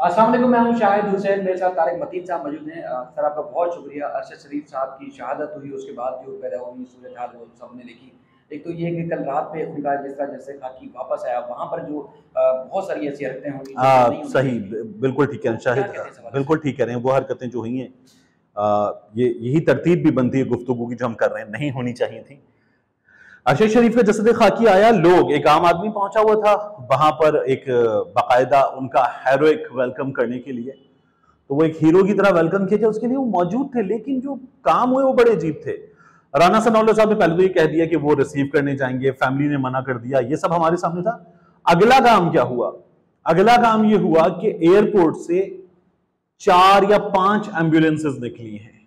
अस्सलाम वालेकुम, मैं हूँ शाहिद हुसैन, मेरे साथ तारिक मतीन साहब मौजूद हैं। सर आपका बहुत शुक्रिया। अरशद शरीफ साहब की शहादत हुई, उसके बाद जो पैदा हुई सूरत हाल वो सबने देखी। एक तो ये कि कल रात पे उनका जिस तरह जैसे खाकी वापस आया, वहाँ पर जो बहुत सारी ऐसी हरकतें हुई जो नहीं होनी सही, चाहिए थी। बिल्कुल ठीक तो है क्या शाहिद। कहते हैं इस हवाले से? बिल्कुल ठीक कह रहे हैं, वो हरकतें जो हुई हैं, ये यही तरतीब भी बनती है गुफ्तगू की जो हम कर रहे हैं, नहीं होनी चाहिए थी। अरशद शरीफ का जसद खाकी आया, लोग, एक आम आदमी पहुंचा हुआ था वहां पर, एक बाकायदा उनका हेरोइक वेलकम करने के लिए। तो वो एक हीरो की तरह वेलकम किया, उसके लिए वो मौजूद थे, लेकिन जो काम हुए वो बड़े अजीब थे। राना सनाउल्लाह साहब ने पहले तो ये कह दिया कि वो रिसीव करने जाएंगे, फैमिली ने मना कर दिया, ये सब हमारे सामने था। अगला काम क्या हुआ? अगला काम ये हुआ कि एयरपोर्ट से 4 या 5 एम्बुलेंसेज निकली हैं।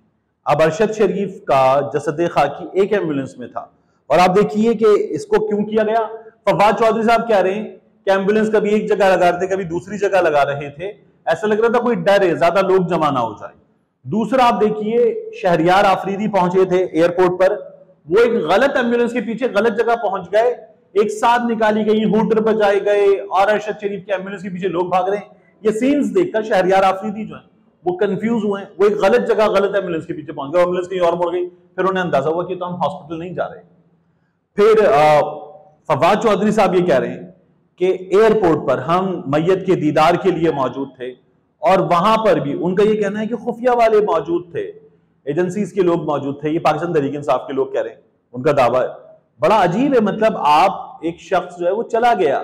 अब अरशद शरीफ का जसद खाकी एक एम्बुलेंस में था, और आप देखिए कि इसको क्यों किया गया। फवाद चौधरी साहब कह रहे हैं कि एम्बुलेंस कभी एक जगह लगा रहे थे, कभी दूसरी जगह लगा रहे थे, ऐसा लग रहा था कोई डर है, ज्यादा लोग जमा ना हो जाए। दूसरा, आप देखिए, शहरियार आफरीदी पहुंचे थे एयरपोर्ट पर, वो एक गलत एम्बुलेंस के पीछे गलत जगह पहुंच गए, एक साथ निकाली गई, हूटर बजाए गए, और अरशद शरीफ के एम्बुलेंस के पीछे लोग भाग रहे हैं। ये सीन्स देखकर शहरियार आफरीदी जो है वो कंफ्यूज हुए, वो एक गलत जगह गलत एम्बुलेंस के पीछे पहुंच गए, एम्बुलेंस कहीं और मुड़ गई, फिर उन्हें अंदाजा हुआ कि तो हम हॉस्पिटल नहीं जा रहे। फिर फवाद चौधरी साहब ये कह रहे हैं कि एयरपोर्ट पर हम मैयत के दीदार के लिए मौजूद थे, और वहां पर भी उनका ये कहना है कि खुफिया वाले मौजूद थे, एजेंसीज के लोग मौजूद थे। ये पाकिस्तान तहरीक इंसाफ के लोग कह रहे हैं, उनका दावा है। बड़ा अजीब है, मतलब आप, एक शख्स जो है वो चला गया,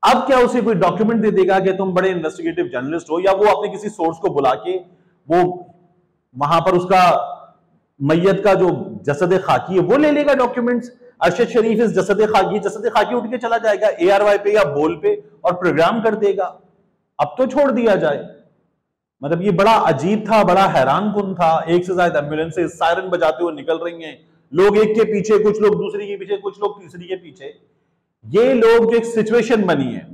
अब क्या उसे कोई डॉक्यूमेंट दे देगा कि तुम बड़े इन्वेस्टिगेटिव जर्नलिस्ट हो, या वो अपने किसी सोर्स को बुला के वो वहां पर उसका मैयत का जो जसद खाकी है वो ले लेगा डॉक्यूमेंट्स। अरशद शरीफ इस जसद खाकी उठ के चला जाएगा ARY पे या बोल पे और प्रोग्राम कर देगा। अब तो छोड़ दिया जाए। मतलब ये बड़ा अजीब था, बड़ा हैरान कुन था। एक से ज्यादा एम्बुलेंसेज सायरन बजाते हुए निकल रही हैं, लोग एक के पीछे, कुछ लोग दूसरी के पीछे, कुछ लोग तीसरी के पीछे। ये लोग जो एक सिचुएशन बनी है,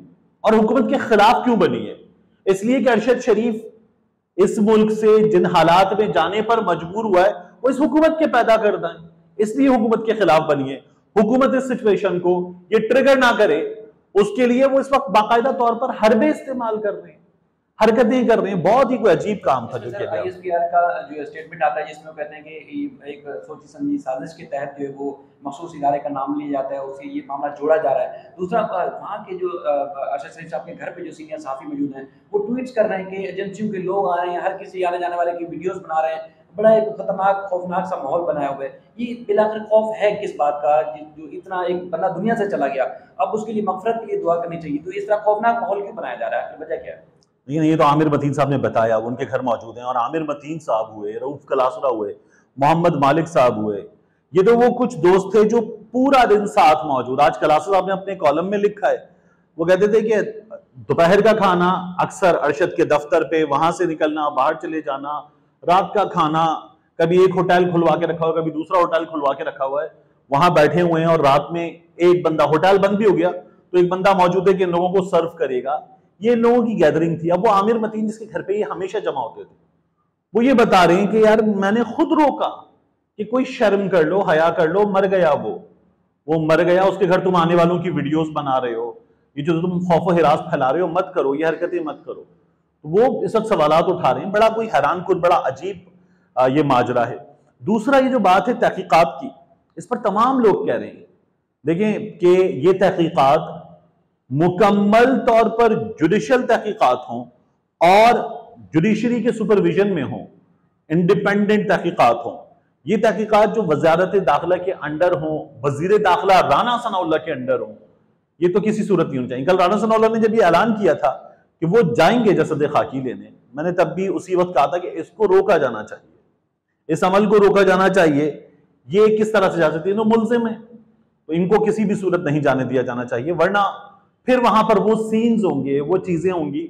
और हुकूमत के खिलाफ क्यों बनी है? इसलिए कि अरशद शरीफ इस मुल्क से जिन हालात में जाने पर मजबूर हुआ है वो इस हुकूमत के पैदा करना है, इसलिए हुकूमत के खिलाफ बनी है। हुकूमत इस सिचुएशन को ये ट्रिगर ना करे, उसके लिए वो इस वक्त बाकायदा तौर पर हरबे इस्तेमाल कर रहे हैं, हरकतें कर रहे हैं। बहुत ही कोई अजीब काम था जो किया गया। ISPR का जो स्टेटमेंट आता है जिसमें वो कहते हैं कि एक सोची समझी साजिश के तहत जो है वो मखसूस इदारे का नाम लिया जाता है, उससे ये मामला जोड़ा जा रहा है। दूसरा, वहाँ के जो अरशद शरीफ साहब के घर पे जो सीनियर सहाफ़ी मौजूद हैं, वो ट्वीट्स कर रहे हैं कि एजेंसियों के लोग आ रहे हैं, हर किसी आने जाने वाले की वीडियोस बना रहे हैं, बड़ा एक खतरनाक खौफनाक सा माहौल बनाया हुआ है। ये बिलाखिर खौफ है किस बात का, जो इतना एक बंदा दुनिया से चला गया, अब उसके लिए मगफरत के लिए दुआ करनी चाहिए, तो इस तरह खौफनाक माहौल क्यों बनाया जा रहा है? वजह क्या है? लेकिन ये तो आमिर मतीन साहब ने बताया, वो उनके घर मौजूद हैं, और आमिर मतीन साहब हुए, रऊफ कलासरा हुए, मोहम्मद मालिक साहब हुए, ये तो वो कुछ दोस्त थे जो पूरा दिन साथ मौजूद। आज कलासरा साहब ने अपने कॉलम में लिखा है, वो कहते थे कि दोपहर का खाना अक्सर अरशद के दफ्तर पे, वहां से निकलना, बाहर चले जाना, रात का खाना कभी एक होटल खुलवा के रखा हुआ, कभी दूसरा होटल खुलवा के रखा हुआ है, वहां बैठे हुए हैं, और रात में एक बंदा, होटल बंद भी हो गया तो एक बंदा मौजूद है कि इन लोगों को सर्व करेगा। ये लोगों की गैदरिंग थी। अब वो आमिर मतीन जिसके घर पे ये हमेशा जमा होते थे, वो ये बता रहे हैं कि यार मैंने खुद रोका कि कोई शर्म कर लो, हया कर लो, मर गया वो मर गया, उसके घर तुम आने वालों की वीडियोस बना रहे हो, ये जो तुम खौफ हिरास फैला रहे हो, मत करो, ये हरकतें मत करो। तो वो इस वक्त सवालात उठा रहे हैं, बड़ा कोई हैरान कुन, बड़ा अजीब ये माजरा है। दूसरा, ये जो बात है तहकीकात की, इस पर तमाम लोग कह रहे हैं, देखें कि ये तहकीकात मुकम्मल तौर पर जुडिशल तहकीकात हों और जुडिशरी के सुपरविजन में हों, इंडिपेंडेंट तहकीकात हों। ये तहकीकात जो वजारत दाखिला के अंडर हों, वजीर दाखिला राना सनाउल्लाह के अंडर हों, ये तो किसी सूरत नहीं होनी चाहिए। कल राना सनाउल्लाह ने जब ये ऐलान किया था कि वो जाएंगे जसद खाकी लेने, मैंने तब भी उसी वक्त कहा था कि इसको रोका जाना चाहिए, इस अमल को रोका जाना चाहिए। ये किस तरह से जा सकती है, मुल्जिम है, तो इनको किसी भी सूरत नहीं जाने दिया जाना चाहिए, वरना फिर वहां पर वो सीन्स होंगे, वो चीजें होंगी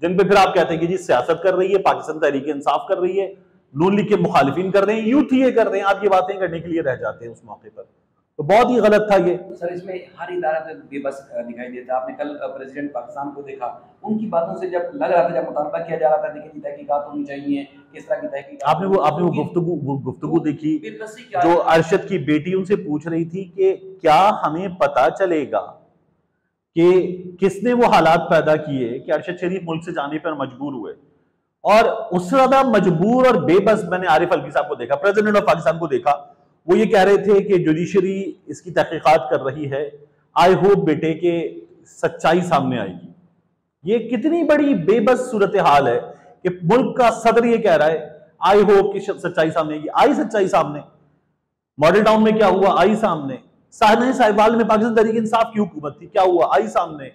जिन पे फिर आप कहते हैं कि जी सियासत कर रही है, पाकिस्तान तहरीक इंसाफ कर रही है, नून लीग के मुखालिफिन कर रहे हैं, यूथ ये कर रहे हैं, आप ये बातें करने के लिए रह जाते हैं उस मौके पर। तो बहुत ही गलत था ये। सर, इसमें हर इदारा तो बेबस दिखाई देता है। आपने कल प्रेसिडेंट पाकिस्तान को देखा, उनकी बातों से जब लग रहा था, जब मुतालबा किया जा रहा था देखिए तहकीकात होनी चाहिए, किस तरह की तहकीकात। आपने वो गुफ्तगू देखी जो अरशद की बेटी उनसे पूछ रही थी कि क्या हमें पता चलेगा कि किसने वो हालात पैदा किए कि अरशद शरीफ मुल्क से जाने पर मजबूर हुए। और उससे ज्यादा मजबूर और बेबस मैंने आरिफ अलवी साहब को देखा, प्रेसिडेंट ऑफ पाकिस्तान को देखा। वो ये कह रहे थे कि जुडिशरी इसकी तहकीकात कर रही है, आई होप बेटे के सच्चाई सामने आएगी। ये कितनी बड़ी बेबस सूरत हाल है कि मुल्क का सदर ये कह रहा है आई होप की सच्चाई सामने आएगी। आई सच्चाई सामने, मॉडल टाउन में क्या हुआ आई सामने, साहिबाल में पाकिस्तान तहरीक इंसाफ की हुकूमत थी, क्या हुआ आई सामने।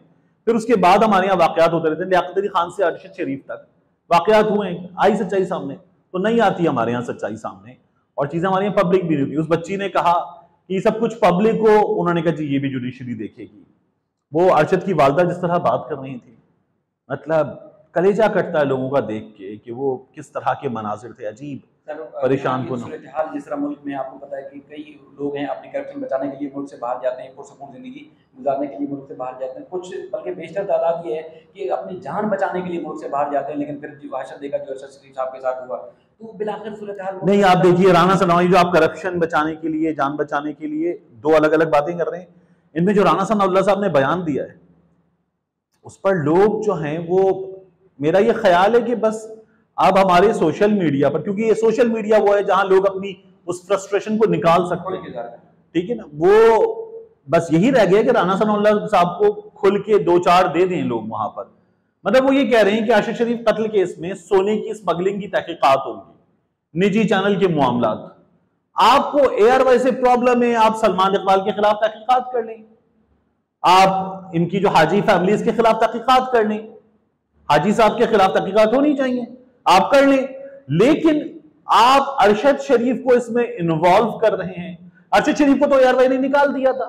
फिर उसके बाद हमारे यहाँ वाकयात होते रहते हैं, लियाकत अली खान से अरशद शरीफ तक वाकयात हुए, आई सच्चाई सामने। तो नहीं आती हमारे यहाँ सच्चाई सामने, और चीजें हमारे यहाँ पब्लिक भी नहीं होती। उस बच्ची ने कहा कि सब कुछ पब्लिक को, उन्होंने कहा जी ये भी जुडिशरी देखेगी। वो अरशद की वालदा जिस तरह बात कर रही थी, मतलब कलेजा कटता है लोगों का देख के कि वो किस तरह के मनाजिर थे, अजीब परेशान को। हाल जिस तरह मुल्क में आपको पता है कि कई लोग हैं अपनी करप्शन बचाने के लिए मुल्क से बाहर जाते हैं, पुरसकून जिंदगी गुजारने के लिए मुल्क से बाहर जाते हैं। कुछ बल्कि बेशतर तादाद ये है कि अपनी जान बचाने के लिए मुल्क से बाहर जाते हैं, लेकिन फिर जो अरशद देखा जो अरशद शरीफ साहब के साथ हुआ तो बिलाखिर सूरत हाल नहीं। आप देखिए राना सनाउल्लाह जो आप करप्शन बचाने के लिए, जान बचाने के लिए दो अलग अलग बातें कर रहे हैं। इनमें जो राना सनाउल्लाह साहब ने बयान दिया है उस पर लोग जो हैं वो, मेरा ये ख्याल है कि बस अब हमारे सोशल मीडिया पर, क्योंकि ये सोशल मीडिया वो है जहां लोग अपनी उस फ्रस्ट्रेशन को निकाल सकते हैं, ठीक है ना, वो बस यही रह गया कि राना सनाउल्लाह साहब को खुल के दो चार दे दें लोग वहां पर। मतलब वो ये कह रहे हैं कि अरशद शरीफ कत्ल केस में सोने की स्मगलिंग की तहकीकात होगी, निजी चैनल के मामलात। आपको एयरवाई से प्रॉब्लम है, आप सलमान इकबाल के खिलाफ तहकीकात कर लें, आप इनकी जो हाजी फैमिलीज के खिलाफ तहकीकात कर लें, हाजी साहब के खिलाफ तहकीकात होनी चाहिए, आप कर लें। लेकिन आप अरशद शरीफ को इसमें इन्वॉल्व कर रहे हैं। अरशद शरीफ को तो एयरवाई ने निकाल दिया था,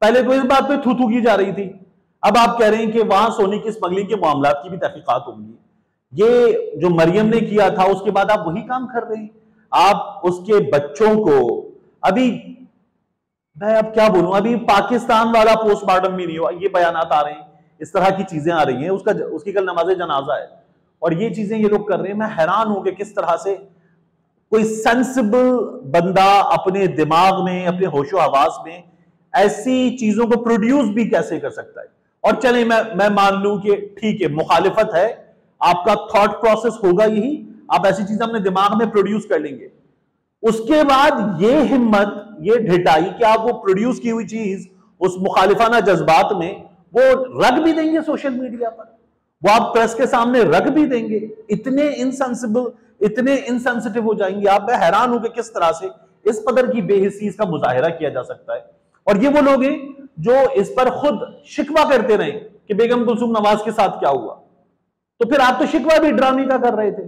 पहले तो इस बात पे थू की जा रही थी, अब आप कह रहे हैं कि वहां सोने की स्मगलिंग के मामलात की भी तहकीकात होंगी। ये जो मरियम ने किया था उसके बाद आप वही काम कर रहे हैं। आप उसके बच्चों को, अभी मैं अब क्या बोलूं, अभी पाकिस्तान वाला पोस्टमार्टम भी नहीं हुआ, ये बयानात आ रहे हैं, इस तरह की चीजें आ रही हैं। उसकी कल नमाज जनाजा है और ये चीजें ये लोग कर रहे हैं। मैं हैरान हूं कि किस तरह से कोई सेंसिबल बंदा अपने दिमाग में, अपने होशो हवास में ऐसी चीजों को प्रोड्यूस भी कैसे कर सकता है। और चले मैं मान लूं कि ठीक है मुखालिफत है, आपका थॉट प्रोसेस होगा यही, आप ऐसी चीजें अपने दिमाग में प्रोड्यूस कर लेंगे। उसके बाद ये हिम्मत, ये ढिठाई कि आप वो प्रोड्यूस की हुई चीज उस मुखालिफाना जज्बात में वो रख भी देंगे सोशल मीडिया पर, वो आप प्रेस के सामने रख भी देंगे। इतने इनसेंसिबल, इतने इनसेंसिटिव हो जाएंगे आप। मैं हैरान हूं कि किस तरह से इस कदर की बेहिसी का मुजाहिरा किया जा सकता है। और ये वो लोग हैं जो इस पर खुद शिकवा करते रहे कि बेगम कुलसूम नवाज के साथ क्या हुआ, तो फिर आप तो शिकवा भी ड्रामे का कर रहे थे।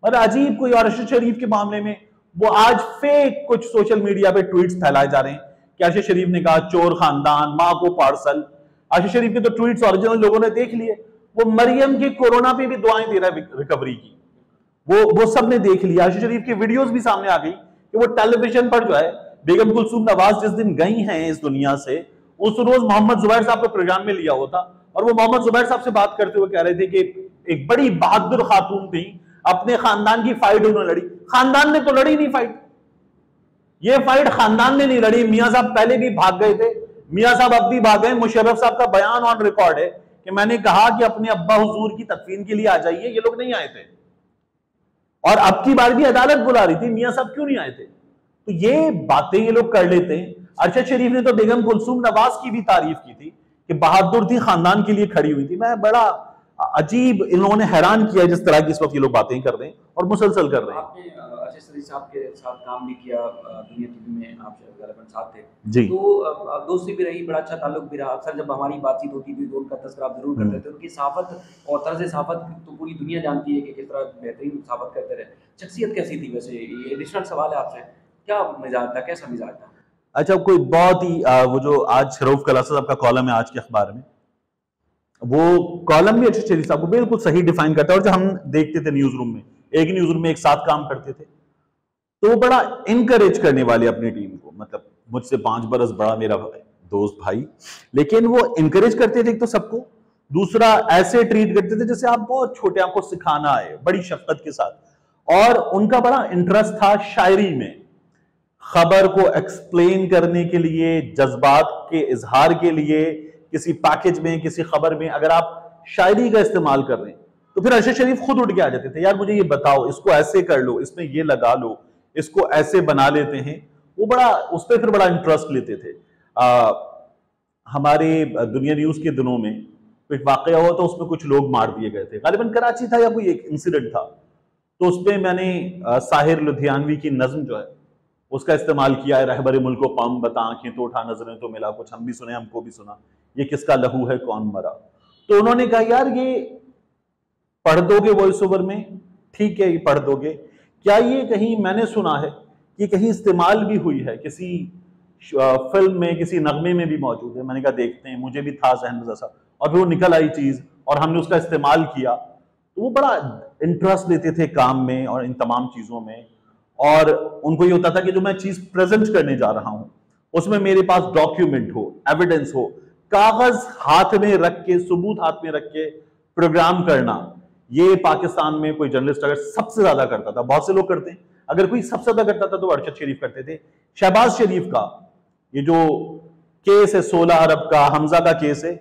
मतलब अजीब कोई। और अरशद शरीफ के मामले में वो आज फेक कुछ सोशल मीडिया पे ट्वीट्स फैलाए जा रहे हैं कि अरशद शरीफ ने कहा चोर खानदान, मां को पार्सल। अरशद शरीफ के तो ट्वीट्स ओरिजिनल लोगों ने देख लिए। वो मरियम के कोरोना पे भी दुआएं दे रहा है रिकवरी की, वो सब ने देख लिया। अरशद शरीफ की वीडियोस भी सामने आ गई कि वो टेलीविजन पर जो है बेगम कुलसूम नवाज जिस दिन गई हैं इस दुनिया से, उस रोज मोहम्मद जुबैर साहब को प्रोग्राम में लिया होता और वो मोहम्मद जुबैर साहब से बात करते हुए कह रहे थे कि एक बड़ी बहादुर खातून थी, अपने खानदान की फाइट उन्होंने लड़ी। खानदान ने तो लड़ी नहीं फाइट, ये फाइट खानदान ने नहीं लड़ी। मियां साहब पहले भी भाग गए थे, मियां साहब अब भी भाग गए। मुशर्रफ साहब का बयान ऑन रिकॉर्ड है कि मैंने कहा कि अपने अब्बा हुजूर की तदफीन के लिए आ जाइए, ये लोग नहीं आए थे। और अब की बार भी अदालत बुला रही थी, मियां साहब क्यों नहीं आए थे। तो ये बातें ये लोग कर लेते हैं। अरशद शरीफ ने तो बेगम कुलसूम नवाज की भी तारीफ की थी कि बहादुर थी, खानदान के लिए खड़ी हुई थी। मैं बड़ा अजीब, इन्होंने हैरान किया जिस तरह की इस वक्त ये लोग बातें कर रहे हैं और मुसलसल कर रहे हैं। आपने अरशद शरीफ साहब के साथ काम भी किया, दुनिया टीवी में आप गलबन साथ थे जी, तो दोस्ती भी रही, बड़ा अच्छा ताल्लुक भी रहा। अक्सर जब हमारी बातचीत होती थी तो उनका तस्करा आप जरूर करते थे। उनकी सहाफत और तर्ज सहाफत तो पूरी दुनिया जानती है कि किस तरह बेहतरीन सहाफत करते रहे। शख्सियत कैसी थी वैसे, ये एडिशनल सवाल है आपसे, क्या मिजाज था, कैसा मिजाज था? अच्छा, कोई बहुत ही वो जो आज रऊफ कलासा साहब का कॉलम है आज के अखबार में, वो कॉलम भी अरशद शरीफ साहब को बिल्कुल सही डिफाइन करता है। और जब हम देखते थे न्यूज रूम में, एक न्यूज रूम में एक साथ काम करते थे, तो वो बड़ा इनकरेज करने वाले अपनी टीम को। मतलब मुझसे 5 बरस बड़ा मेरा दोस्त भाई, लेकिन वो इनकरेज करते थे एक तो सबको, दूसरा ऐसे ट्रीट करते थे जैसे आप बहुत छोटे, आपको सिखाना है, बड़ी शफकत के साथ। और उनका बड़ा इंटरेस्ट था शायरी में, खबर को एक्सप्लेन करने के लिए, जज्बात के इजहार के लिए, किसी पैकेज में, किसी खबर में अगर आप शायरी का इस्तेमाल कर रहे हैं तो फिर अरशद शरीफ खुद उठ के आ जाते थे, यार मुझे ये बताओ, इसको ऐसे कर लो, इसमें ये लगा लो, इसको ऐसे बना लेते हैं। वो बड़ा उस पर फिर बड़ा इंटरेस्ट लेते थे। हमारे दुनिया न्यूज के दिनों में एक वाकया हुआ तो उसमें कुछ लोग मार दिए गए थे, गालिबन कराची था या कोई एक इंसिडेंट था, तो उसमें मैंने साहिर लुधियानवी की नज्म जो है उसका इस्तेमाल किया है, रहबर मुल्क को पम बता आंखें तो उठा नजरें तो मिला, कुछ हम भी सुने हमको भी सुना, ये किसका लहू है कौन मरा। तो उन्होंने कहा यार ये पढ़ दोगे वॉइस ओवर में, ठीक है ये पढ़ दोगे, क्या ये कहीं मैंने सुना है कि कहीं इस्तेमाल भी हुई है, किसी फिल्म में, किसी नगमे में भी मौजूद है। मैंने कहा देखते हैं, मुझे भी था जहन में जैसा, और फिर वो निकल आई चीज और हमने उसका इस्तेमाल किया। तो वो बड़ा इंटरेस्ट लेते थे काम में और इन तमाम चीजों में, और उनको ये होता था कि जो मैं चीज प्रेजेंट करने जा रहा हूं उसमें मेरे पास डॉक्यूमेंट हो, एविडेंस हो, कागज हाथ में रख के, सबूत हाथ में रख के प्रोग्राम करना। ये पाकिस्तान में कोई जर्नलिस्ट अगर सबसे ज्यादा करता था, बहुत से लोग करते हैं, अगर कोई सबसे ज्यादा करता था तो अरशद शरीफ करते थे। शहबाज शरीफ का ये जो केस है 16 अरब का, हमजा का केस है,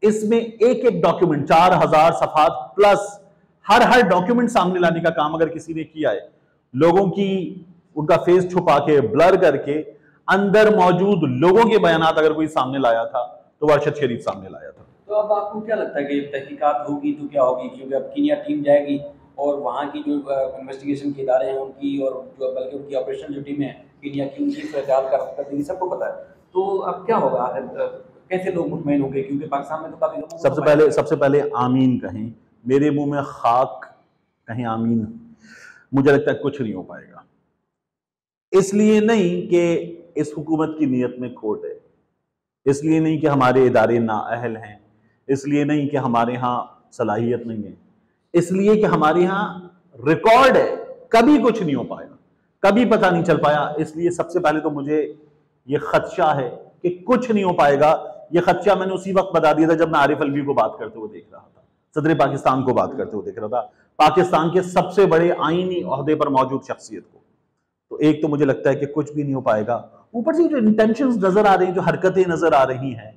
इसमें एक एक डॉक्यूमेंट 4000 सफात प्लस हर डॉक्यूमेंट सामने लाने का काम अगर किसी ने किया है, लोगों की उनका फेस छुपा के ब्लर करके अंदर मौजूद लोगों के बयानात अगर कोई सामने लाया था तो वो अरशद शरीफ सामने लाया था। तो अब आपको क्या लगता है कि तहकीकात होगी तो क्या होगी, क्योंकि अब कीनिया टीम जाएगी और वहाँ की जो इन्वेस्टिगेशन के इदारे हैं उनकी, और जो बल्कि उनकी ऑपरेशन जो टीम है कीनिया की, उनकी सूरत-ए-हाल कर देगी, सबको पता है। तो अब क्या होगा, कैसे लोग मुतमईन होंगे, क्योंकि पाकिस्तान में तो काफी लोगों को सबसे पहले आमीन कहें, मेरे मुंह में खाक कहें आमीन। मुझे लगता है कुछ नहीं हो पाएगा, इसलिए नहीं कि इस हुकूमत की नीयत में खोट है, इसलिए नहीं कि हमारे इदारे नाअहल हैं, इसलिए नहीं कि हमारे यहाँ सलाहियत नहीं है, इसलिए कि हमारे यहाँ रिकॉर्ड है, कभी कुछ नहीं हो पाया, कभी पता नहीं चल पाया। इसलिए सबसे पहले तो मुझे ये खदशा है कि कुछ नहीं हो पाएगा। ये खदशा मैंने उसी वक्त बता दिया था जब मैं आरिफ अलवी को बात करते हुए देख रहा था, सदर पाकिस्तान को बात करते हुए देख रहा था, पाकिस्तान के सबसे बड़े आईनी ओहदे पर मौजूद शख्सियत को। तो एक तो मुझे लगता है कि कुछ भी नहीं हो पाएगा, ऊपर से जो इंटेंशंस नजर आ रही हैं, जो हरकतें नजर आ रही हैं,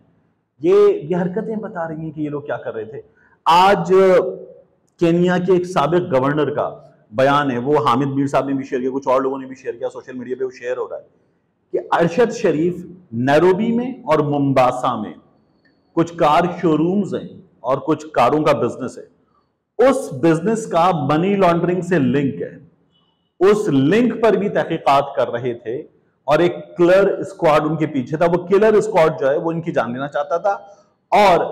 ये हरकतें बता रही हैं कि ये लोग क्या कर रहे थे। आज केनिया के एक साबिक गवर्नर का बयान है, वो हामिद मीर साहब ने भी शेयर किया, कुछ और लोगों ने भी शेयर किया, सोशल मीडिया पे वो शेयर हो रहा है कि अरशद शरीफ नैरोबी में और मुंबासा में कुछ कार शोरूम्स हैं और कुछ कारों का बिजनेस है, उस बिजनेस का मनी लॉन्ड्रिंग से लिंक है, उस लिंक पर भी तहकीकात कर रहे थे और एक किलर स्क्वाड उनके पीछे था। वो किलर स्क्वाड जो है वो इनकी जान लेना चाहता था, और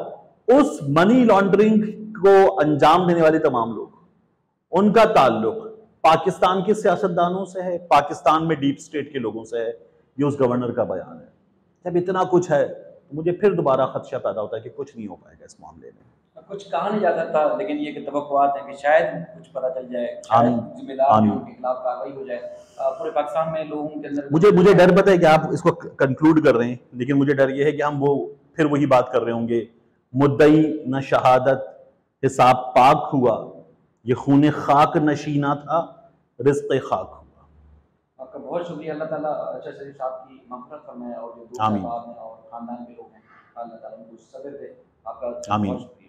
उस मनी लॉन्ड्रिंग को अंजाम देने वाले तमाम लोग, उनका ताल्लुक पाकिस्तान के सियासतदानों से है, पाकिस्तान में डीप स्टेट के लोगों से है। ये उस गवर्नर का बयान है। जब इतना कुछ है तो मुझे फिर दोबारा खदशा पैदा होता है कि कुछ नहीं हो पाएगा इस मामले में। कुछ कहा नहीं जा सकता, लेकिन ये कि तवक्कुआत है कि शायद कुछ पता चल जाए, शायद जिम्मेदार जो उनके खिलाफ कार्रवाई हो जाए। पूरे पाकिस्तान में लोगों के अंदर मुझे डर पता है कि आप इसको कंक्लूड कर रहे हैं, लेकिन मुझे डर ये है कि हम वो फिर वही बात कर रहे होंगे, मुद्दई न शहादत हिसाब पाक हुआ, ये खून खाक नशीना था, रिज़्क़ खाक हुआ। आपका बहुत शुक्रिया। अल्लाह ताला अरशद शरीफ साहब की मग़फ़िरत फरमाए, और जो दोस्त अहबाब हैं और ख़ानदान के लोग हैं, अल्लाह ताला उनको सब्र दे। आपका बहुत शुक्रिया।